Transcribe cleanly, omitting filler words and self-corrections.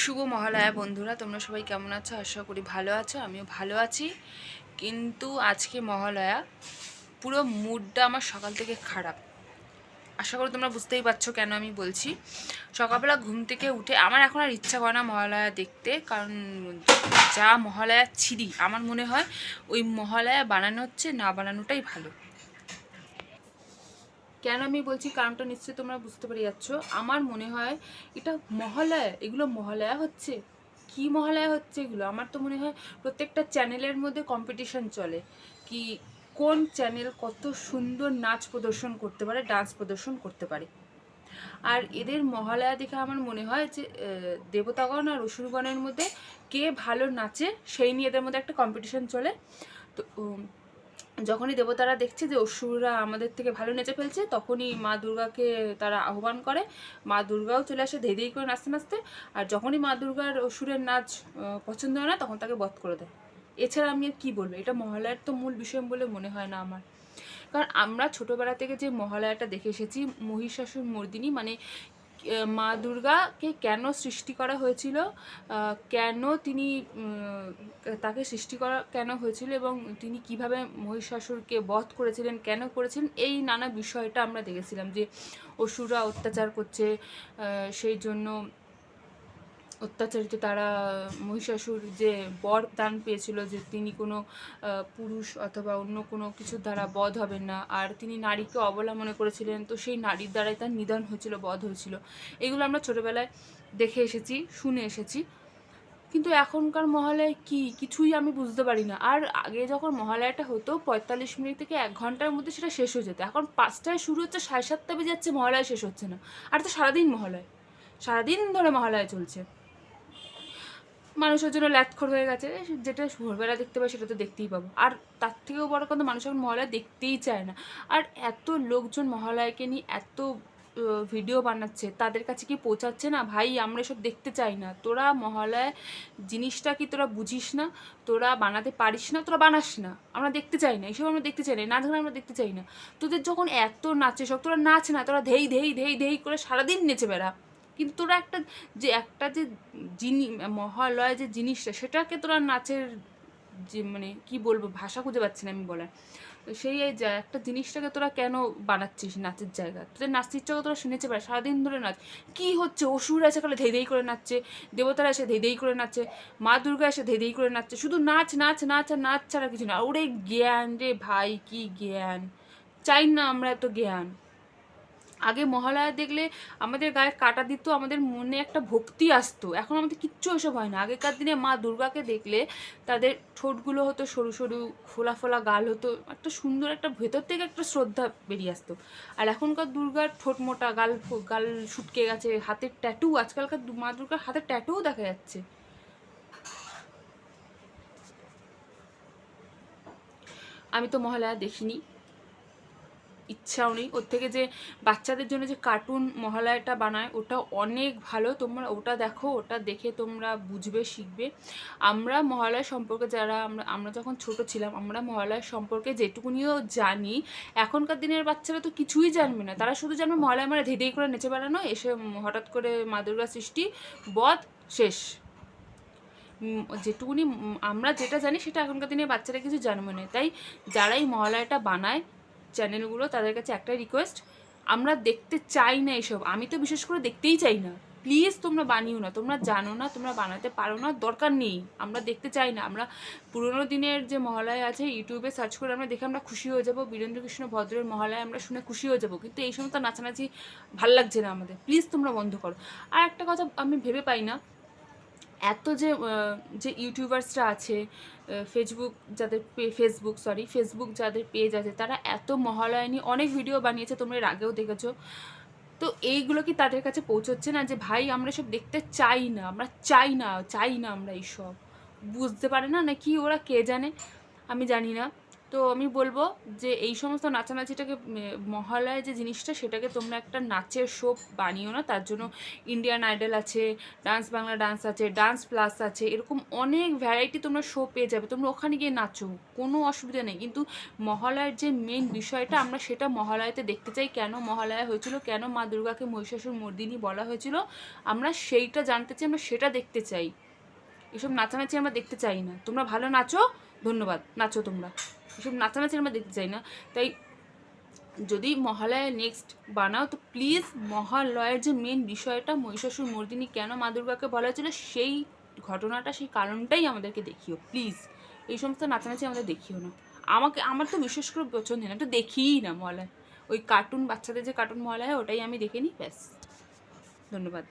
শুভ মহালয়া বন্ধুরা, তোমরা সবাই কেমন আছো? আশা করি ভালো আছো, আমিও ভালো আছি। কিন্তু আজকে মহালয়া, পুরো মুডটা আমার সকাল থেকে খারাপ। আশা করি তোমরা বুঝতেই পারছো কেন আমি বলছি। সকালবেলা ঘুম থেকে উঠে আমার এখন আর ইচ্ছা করে না মহালয়া দেখতে, কারণ যা মহালয়া ছিরি আমার মনে হয় ওই মহালয়া বানানো হচ্ছে না বানানোটাই ভালো। কেন আমি বলছি কারণটা নিশ্চয়ই তোমরা বুঝতে পেরে যাচ্ছ। আমার মনে হয় এটা মহালয়া, এগুলো মহালয়া হচ্ছে, কি মহালয়া হচ্ছে এগুলো? আমার তো মনে হয় প্রত্যেকটা চ্যানেলের মধ্যে কম্পিটিশন চলে কি কোন চ্যানেল কত সুন্দর নাচ প্রদর্শন করতে পারে, ডান্স প্রদর্শন করতে পারে। আর এদের মহালয়া দেখে আমার মনে হয় যে দেবতাগণ আর অসুরগণের মধ্যে কে ভালো নাচে সেই নিয়ে এদের মধ্যে একটা কম্পিটিশন চলে। তো যখনই দেবতারা দেখছে যে অসুররা আমাদের থেকে ভালো নেচে ফেলছে, তখনই মা দুর্গাকে তারা আহ্বান করে। মা দুর্গাও চলে আসে ধেই ধেই করে নাচতে নাচতে। আর যখনই মা দুর্গার অসুরের নাচ পছন্দ হয় না, তখন তাকে বধ করে দেয়। এছাড়া আমি আর কী বলবো, এটা মহালয়ার তো মূল বিষয় বলে মনে হয় না আমার। কারণ আমরা ছোটোবেলা থেকে যে মহালয়াটা দেখে এসেছি, মহিষাসুর মর্দিনী মানে মা দুর্গাকে কেন সৃষ্টি করা হয়েছিল, কেন তিনি তাকে সৃষ্টি করা কেন হয়েছিল, এবং তিনি কিভাবে মহিষাসুরকে বধ করেছিলেন, কেন করেছিলেন, এই নানা বিষয়টা আমরা দেখেছিলাম। যে অসুররা অত্যাচার করছে, সেই জন্য অত্যাচারিত তারা মহিষাসুর যে বর দান পেয়েছিল যে তিনি কোনো পুরুষ অথবা অন্য কোনো কিছুর দ্বারা বধ হবেন না, আর তিনি নারীকে অবলা মনে করেছিলেন, তো সেই নারীর দ্বারাই তার নিধন হয়েছিল, বধ হয়েছিল। এগুলো আমরা ছোটোবেলায় দেখে এসেছি, শুনে এসেছি। কিন্তু এখনকার মহালয় কি কিছুই আমি বুঝতে পারি না। আর আগে যখন মহালয়াটা হতো 45 মিনিট থেকে 1 ঘন্টার মধ্যে সেটা শেষ হয়ে যেত, এখন 5টায় শুরু হচ্ছে, 7:30 বেজে যাচ্ছে, মহালয়া শেষ হচ্ছে না। আর তো সারাদিন মহালয়, সারাদিন ধরে মহালয়া চলছে। মানুষের জন্য ল্যাথখোর হয়ে গেছে, যেটা ভোরবেলা দেখতে পাই সেটা তো দেখতেই পাবো। আর তার থেকেও বড় কথা, মানুষ এখন মহালয়া দেখতেই চায় না। আর এত লোকজন মহালয়াকে নিয়ে এত ভিডিও বানাচ্ছে, তাদের কাছে কি পৌঁছাচ্ছে না? ভাই আমরা এসব দেখতে চাই না। তোরা মহালয়া জিনিসটা কি তোরা বুঝিস না? তোরা বানাতে পারিস না? তোরা বানাস না। আমরা দেখতে চাই না, এইসব আমরা দেখতে চাই না, নাচ গান আমরা দেখতে চাই না। তোদের যখন এত নাচে শখ, তোরা নাচ না, তোরা ধেই ধেই ধেই ধেই করে সারাদিন নেচে বেড়া। কিন্তু তোরা একটা যে মহালয় যে জিনিসটা, সেটাকে তোরা নাচের যে মানে কি বলবো, ভাষা খুঁজে পাচ্ছি না আমি বলার। সেই একটা জিনিসটাকে তোরা কেন বানাচ্ছিস নাচের জায়গা? তোদের নাচতে ইচ্ছা তোরা শুনেছে পারে, সারাদিন ধরে নাচ। কি হচ্ছে, অসুর এসে কালে ধেই ধেই করে নাচছে, দেবতারা এসে ধেই ধেই করে নাচছে, মা দুর্গা এসে ধেই ধেই করে নাচছে, শুধু নাচ নাচ নাচ আর নাচ ছাড়া কিছু না। ওরে জ্ঞান রে ভাই, কি জ্ঞান! চাই না আমরা এত জ্ঞান। আগে মহালয়া দেখলে আমাদের গায়ে কাঁটা দিত, আমাদের মনে একটা ভক্তি আসতো। এখন আমাদের কিচ্ছু এসব হয় না। আগেকার দিনে মা দুর্গাকে দেখলে তাদের ঠোঁটগুলো হতো সরু সরু, ফোলা ফোলা গাল হতো, একটা সুন্দর একটা ভেতর থেকে একটা শ্রদ্ধা বেরিয়ে আসতো। আর এখনকার দুর্গার ঠোঁট মোটা, গাল গাল শুটকে গেছে, হাতের ট্যাটু, আজকালকার মা দুর্গার হাতের ট্যাটুও দেখা যাচ্ছে। আমি তো মহালয়া দেখিনি, ইচ্ছাও নেই। ওর থেকে যে বাচ্চাদের জন্য যে কার্টুন মহালয়াটা বানায়, ওটা অনেক ভালো। তোমরা ওটা দেখো, ওটা দেখে তোমরা বুঝবে, শিখবে। আমরা মহালয়া সম্পর্কে যারা আমরা যখন ছোট ছিলাম, আমরা মহালয়া সম্পর্কে যেটুকুনিও জানি, এখনকার দিনের বাচ্চারা তো কিছুই জানবে না। তারা শুধু জানবে মহালয়া মানে ধেই ধেই করে নেচে বেড়ানো, এসে হঠাৎ করে মা দুর্গা সৃষ্টি, বধ, শেষ। যেটুকুনি আমরা যেটা জানি সেটা এখনকার দিনের বাচ্চারা কিছু জানবে না। তাই যারা এই মহালয়াটা বানায় চ্যানেলগুলো, তাদের কাছে একটাই রিকোয়েস্ট, আমরা দেখতে চাই না এসব। আমি তো বিশেষ করে দেখতেই চাই না। প্লিজ তোমরা বানিও না, তোমরা জানো না, তোমরা বানাতে পারো না, দরকার নেই। আমরা দেখতে চাই না। আমরা পুরোনো দিনের যে মহালয়া আছে ইউটিউবে সার্চ করে আমরা দেখে আমরা খুশি হয়ে যাবো। বীরেন্দ্রকৃষ্ণ ভদ্রের মহালয়া আমরা শুনে খুশি হয়ে যাবো, কিন্তু এই সমস্ত নাচানাচি ভাল লাগছে না আমাদের। প্লিজ তোমরা বন্ধ করো। আর একটা কথা আমি ভেবে পাই না, এত যে যে ইউটিউবার্সরা আছে, ফেসবুক যাদের পেজ আছে, তারা এত মহালয়া নিয়ে অনেক ভিডিও বানিয়েছে, তোমরা এর আগেও দেখেছো। তো এইগুলো কি তাদের কাছে পৌঁছচ্ছে না যে ভাই আমরা সব দেখতে চাই না, আমরা চাই না আমরা এইসব? বুঝতে পারে না নাকি ওরা, কে জানে, আমি জানি না। তো আমি বলবো যে এই সমস্ত নাচানাচিটাকে মহালয়া যে জিনিসটা সেটাকে তোমরা একটা নাচের শো বানিও না। তার জন্য ইন্ডিয়ান আইডল আছে, ডান্স বাংলা ডান্স আছে, ডান্স প্লাস আছে, এরকম অনেক ভ্যারাইটি তোমরা শো পেয়ে যাবে, তোমরা ওখানে গিয়ে নাচো, কোনো অসুবিধা নেই। কিন্তু মহালয়ার যে মেন বিষয়টা আমরা সেটা মহালয়াতে দেখতে চাই, কেন মহালয়া হয়েছিল, কেন মা দুর্গাকে মহিষাসুর মর্দিনী বলা হয়েছিল, আমরা সেইটা জানতে চাই, আমরা সেটা দেখতে চাই। এসব নাচানাচি আমরা দেখতে চাই না। তোমরা ভালো নাচো, ধন্যবাদ, নাচো তোমরা, এসব নাচানাচি আমরা দেখতে চাই না। তাই যদি মহালয়া নেক্সট বানাও তো প্লিজ মহালয়ার যে মেন বিষয়টা মহিষাসুর মর্দিনী কেন মা দুর্গাকে বলা হয়েছিল সেই ঘটনাটা, সেই কারণটাই আমাদেরকে দেখিও প্লিজ। এই সমস্ত নাচানাচি আমাদের দেখিও না। আমার তো বিশেষ করে পছন্দ না, তো দেখিই না মহালয়া। ওই কার্টুন, বাচ্চাদের যে কার্টুন মহালয়া ওটাই আমি দেখে নিই, ব্যাস। ধন্যবাদ।